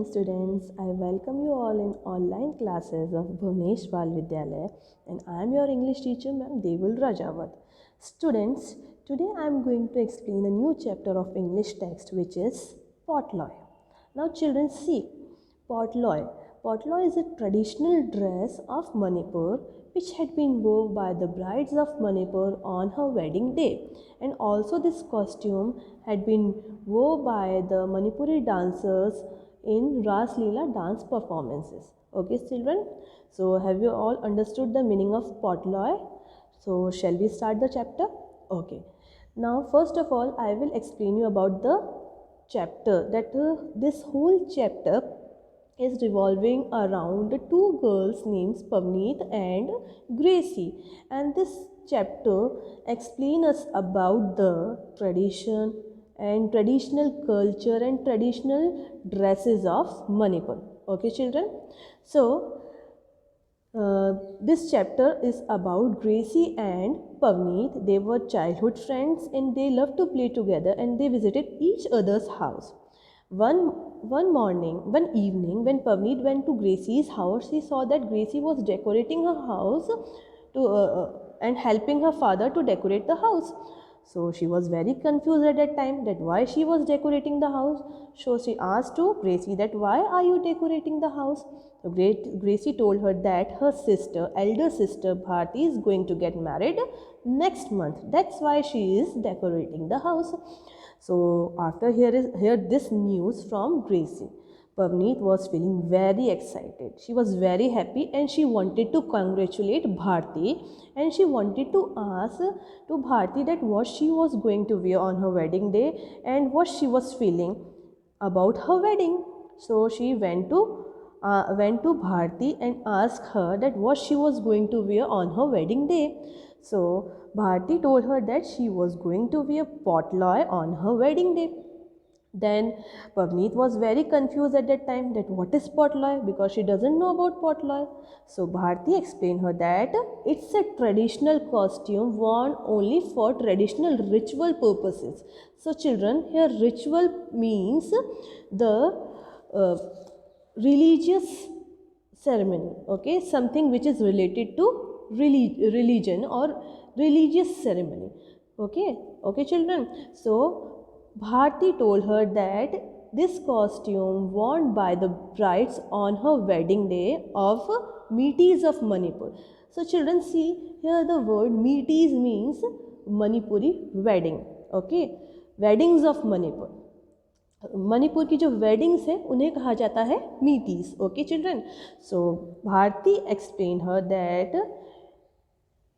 students. I welcome you all in online classes of Bhuvnesh Bal Vidyalaya, and I am your English teacher, Ma'am Devul Rajawat. Students, today I am going to explain a new chapter of English text, which is Potloy. Now children, see, Potloy. Potloy is a traditional dress of Manipur which had been worn by the brides of Manipur on her wedding day, and also this costume had been worn by the Manipuri dancers in Ras Leela dance performances. Okay children, so have you all understood the meaning of Potloy? So shall we start the chapter? Okay. Now first of all I will explain you about the chapter, that this whole chapter is revolving around two girls named Pavneet and Gracie, and this chapter explains us about the tradition and traditional culture and traditional dresses of Manipur. Okay children, so this chapter is about Gracie and Pavneet. They were childhood friends and they loved to play together, and they visited each other's house. One evening, when Pavneet went to Gracie's house, he saw that Gracie was decorating her house and helping her father to decorate the house. So she was very confused at that time that why she was decorating the house. So she asked to Gracie that why are you decorating the house? So Gracie told her that her sister, elder sister Bharti, is going to get married next month. That's why she is decorating the house. So after hear this news from Gracie, Pavneet was feeling very excited. She was very happy and she wanted to congratulate Bharti, and she wanted to ask to Bharti that what she was going to wear on her wedding day and what she was feeling about her wedding. So she went to Bharti and asked her that what she was going to wear on her wedding day. So Bharti told her that she was going to wear Potloy on her wedding day. Then Pavneet was very confused at that time that what is Potloy, because she doesn't know about Potloy. So Bharti explained her that it's a traditional costume worn only for traditional ritual purposes. So children, here ritual means the religious ceremony, okay, something which is related to religion or religious ceremony. Okay children, so Bharti told her that this costume worn by the brides on her wedding day of Meeties of Manipur. So children, see here the word Meeties means Manipuri wedding. Okay, weddings of Manipur. Manipur की जो weddings है उन्हें कहा जाता है Meiteis. Okay children, so Bharti explain her that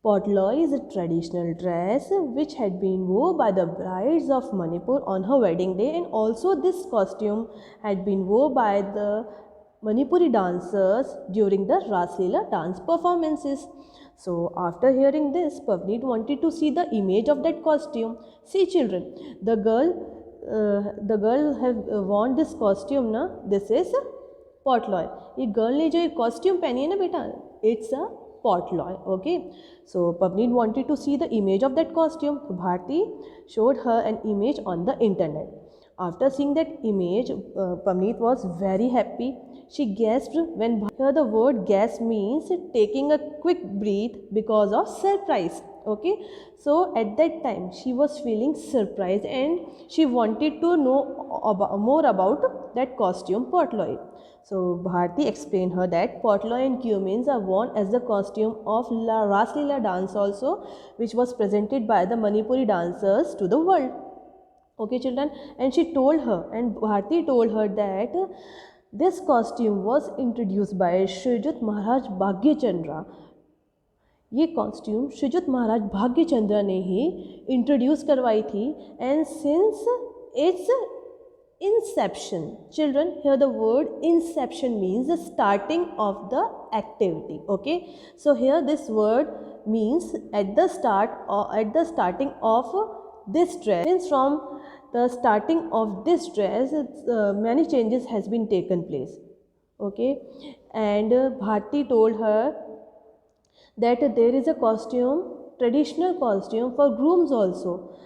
Potloy is a traditional dress which had been worn by the brides of Manipur on her wedding day, and also this costume had been worn by the Manipuri dancers during the Ras Leela dance performances. So after hearing this, Pavneet wanted to see the image of that costume. See children, the girl have worn this costume na. This is Potloy. ये girl ने जो ये costume पहनी है ना बेटा, it's a Potloy. Okay, so Pavneet wanted to see the image of that costume. Bharti showed her an image on the internet. After seeing that image, Pavneet was very happy. She gasped when here the word gasp means taking a quick breath because of surprise. Okay, so at that time she was feeling surprised and she wanted to know more about that costume Potloy. So Bharti explained her that Potloy and Cumins are worn as the costume of Ras Leela dance also, which was presented by the Manipuri dancers to the world. Okay children, and she told her, and Bharti told her that this costume was introduced by Srijut Maharaj Bhagyachandra. ये costume श्रीजुत महाराज भाग्यचंद्र ने ही introduce करवाई थी, and since it's inception, children, here the word inception means the starting of the activity. Okay, so here this word means at the start or at the starting of this dress. Since from the starting of this dress many changes has been taken place. Okay, and Bharti told her that there is a costume, traditional costume for grooms also.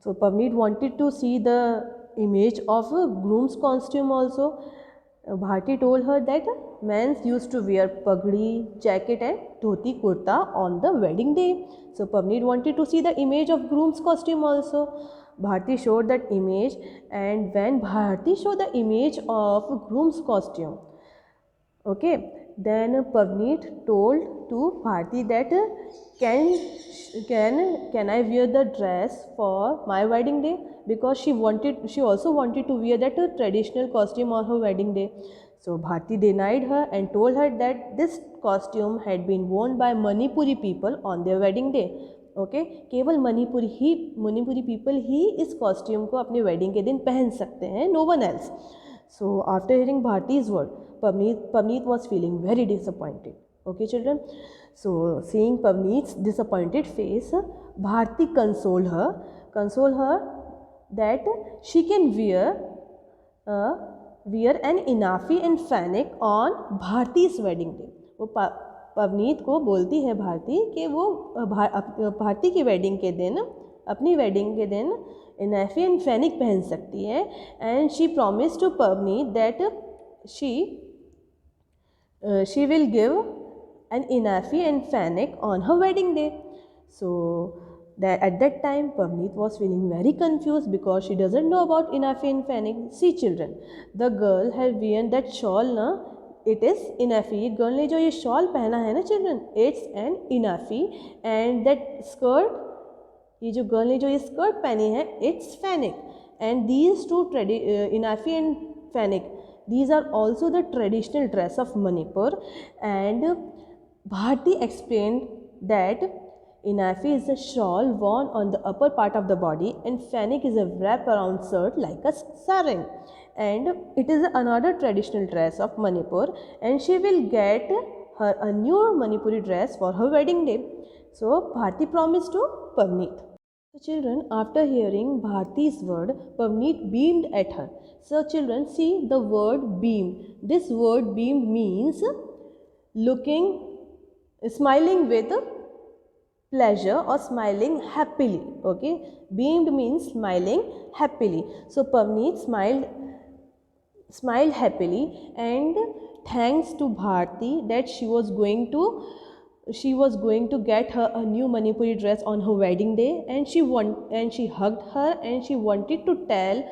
So Pavneet wanted to see the image of a groom's costume also. Bharti told her that men used to wear pagdi, jacket and dhoti kurta on the wedding day. So Pavneet wanted to see the image of groom's costume also. Bharti showed that image, and when Bharti showed the image of groom's costume, okay, then Pavneet told to Bharti that can I wear the dress for my wedding day, because she also wanted to wear that traditional costume on her wedding day. So Bharti denied her and told her that this costume had been worn by Manipuri people on their wedding day. Okay केवल Manipuri people ही इस costume को अपने wedding के दिन पहन सकते हैं, no one else. So after hearing Bharti's word, Pavneet was feeling very disappointed. Okay, children. So, seeing Pavneet's disappointed face, Bharti consoled her that she can wear an inafi and fanic on Bharti's wedding day. वो पवनीत को बोलती है भारती कि वो भारती की wedding के दिन, अपनी वेडिंग के दिन इनाफी एंड फैनिक पहन सकती है. And she promise to Pavneet that she will give an inafi and fanic on her wedding day. So that at that time Pavneet was feeling very confused because she doesn't know about inafi and fanic. See children, the girl had worn that shawl na, it is inafi. Girl ने जो ये shawl पहना है ना children, it's an innaphi. And that skirt, ये जो girl ने जो ये स्कर्ट पहनी है, it's phanek. And these two innaphi and phanek, these are also the traditional dress of Manipur. And Bharti explained that inafi is a shawl worn on the upper part of the body and fanic is a wrap around shirt like a sarong, and it is another traditional dress of Manipur, and she will get her a new Manipuri dress for her wedding day. So Bharti promised to Pavneet. So children, after hearing Bharti's word, Pavneet beamed at her. So children, see the word beam. This word beamed means looking, smiling with pleasure or smiling happily. Okay, beamed means smiling happily. So Pavneet smiled happily and thanks to Bharti that she was going to get her a new Manipuri dress on her wedding day, and she hugged her and she wanted to tell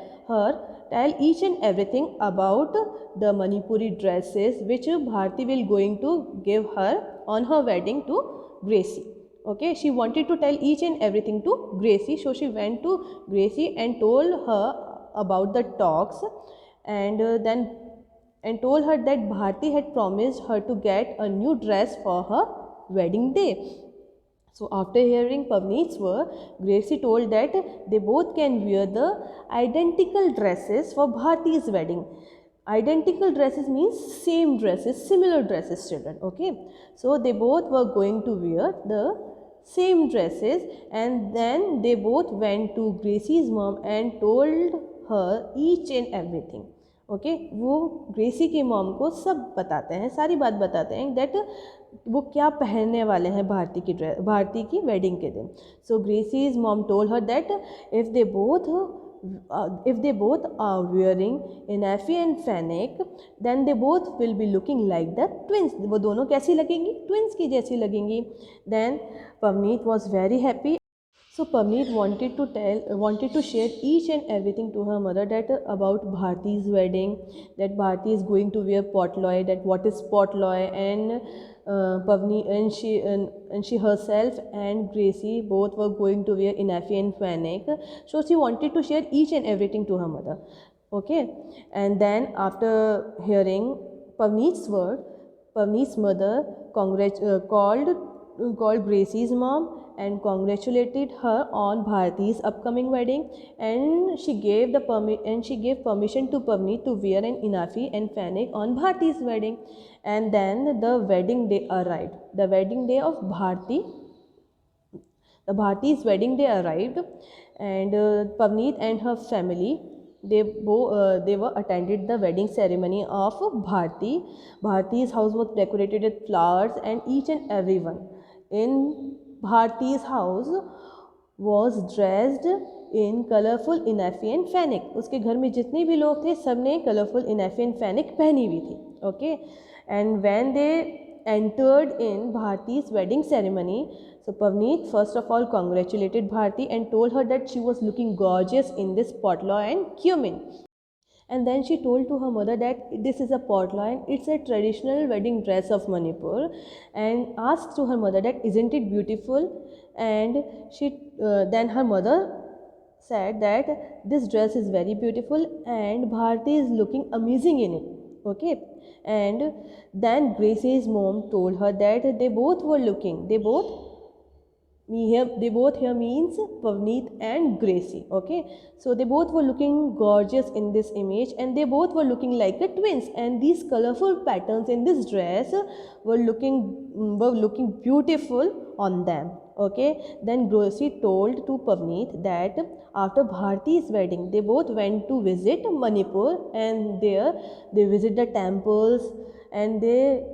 each and everything about the Manipuri dresses which Bharti will going to give her on her wedding to Gracie. Okay, she wanted to tell each and everything to Gracie, so she went to Gracie and told her about the talks, and and told her that Bharti had promised her to get a new dress for her wedding day. So after hearing Pavneet's word, Gracie told that they both can wear the identical dresses for Bharti's wedding. Identical dresses means same dresses, similar dresses, children. Okay, so they both were going to wear the same dresses, and then they both went to Gracie's mom and told her each and everything. Okay वो ग्रेसी के mom को सब बताते हैं, सारी बात बताते हैं दैट वो क्या पहनने वाले हैं भारती की वेडिंग के दिन. So Gracy's mom told her that if they both are wearing innaphi and phanek then they both will be looking like the twins. वो दोनों कैसी लगेंगी? ट्विंस की जैसी लगेंगी. Then Pavneet was very happy. So Pavneet wanted to share each and everything to her mother, that about Bharti's wedding, that Bharti is going to wear potloy, that what is potloy, and Pavneet and she herself and Gracie both were going to wear inafi and fanic. So she wanted to share each and everything to her mother. Okay, and then after hearing Pavneet's word, Pavneet's mother called Gracie's mom and congratulated her on Bharti's upcoming wedding, and she gave permission to Pavneet to wear an inafi and fanic on Bharti's wedding. And then the wedding day arrived. The Bharti's wedding day arrived, and Pavneet and her family, they were attended the wedding ceremony of Bharti. Bharti's house was decorated with flowers, and each and everyone in Bharti's house was dressed in colorful Ethiopian fanic. उसके घर में जितने भी लोग थे सब ने colorful Ethiopian fanic पहनी हुई थी. Okay, and when they entered in Bharti's wedding ceremony, so Pavneet first of all congratulated Bharti and told her that she was looking gorgeous in this potla and cumin. And then she told to her mother that this is a potla and it's a traditional wedding dress of Manipur, and asked to her mother that isn't it beautiful. And then her mother said that this dress is very beautiful and Bharti is looking amazing in it. Okay, and then Gracie's mom told her that they both here means Pavneet and Gracie. Okay, so they both were looking gorgeous in this image and they both were looking like the twins, and these colorful patterns in this dress were looking beautiful on them. Okay, then Gracie told to Pavneet that after Bharti's wedding they both went to visit Manipur, and there they visit the temples and they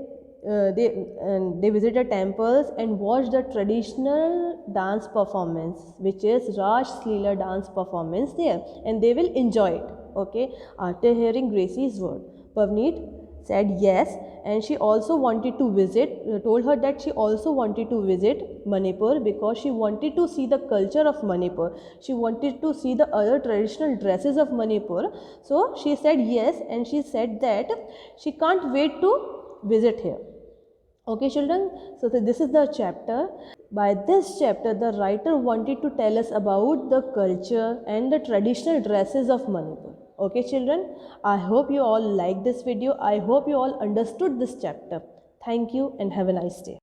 visited temples and watched the traditional dance performance, which is Raj Leela dance performance there, and they will enjoy it. Okay, after hearing Gracie's word, Pavneet said yes, and she also wanted to told her that she also wanted to visit Manipur because she wanted to see the culture of Manipur. She wanted to see the other traditional dresses of Manipur. So she said yes, and she said that she can't wait to visit here. Okay children, so this is the chapter. By this chapter the writer wanted to tell us about the culture and the traditional dresses of Manipur. Okay children, I hope you all like this video. I hope you all understood this chapter. Thank you and have a nice day.